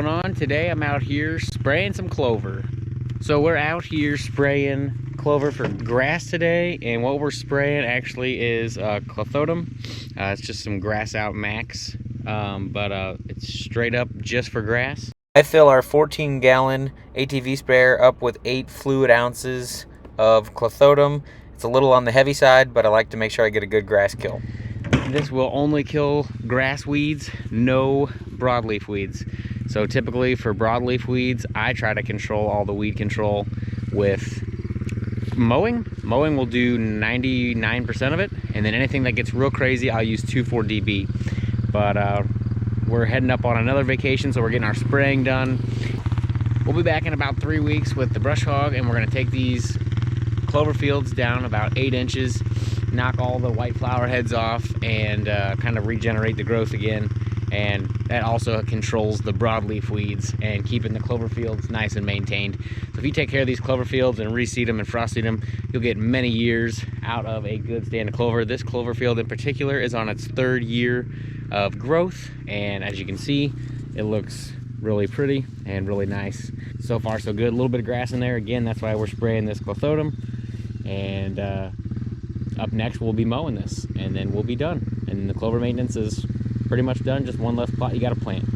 going on? Today I'm out here spraying some clover. So we're out here spraying clover for grass today, and what we're spraying actually is clethodim. It's just some grass out max, but it's straight up just for grass. I fill our 14-gallon ATV sprayer up with 8 fluid ounces of clethodim. It's a little on the heavy side, but I like to make sure I get a good grass kill. This will only kill grass weeds, no broadleaf weeds. So typically for broadleaf weeds, I try to control all the weed control with mowing. Mowing will do 99% of it, and then anything that gets real crazy, I'll use 2,4-DB. But we're heading up on another vacation, so we're getting our spraying done. We'll be back in about 3 weeks with the brush hog, and we're gonna take these clover fields down about 8 inches, knock all the white flower heads off, and kind of regenerate the growth again. And that also controls the broadleaf weeds and keeping the clover fields nice and maintained. So if you take care of these clover fields and reseed them and frost seed them, you'll get many years out of a good stand of clover. This clover field in particular is on its 3rd year of growth, and as you can see, it looks really pretty and really nice. So far so good. A little bit of grass in there. Again, that's why we're spraying this clethodim. And up next we'll be mowing this, and then we'll be done. And the clover maintenance is pretty much done. Just one less plot you got to plant.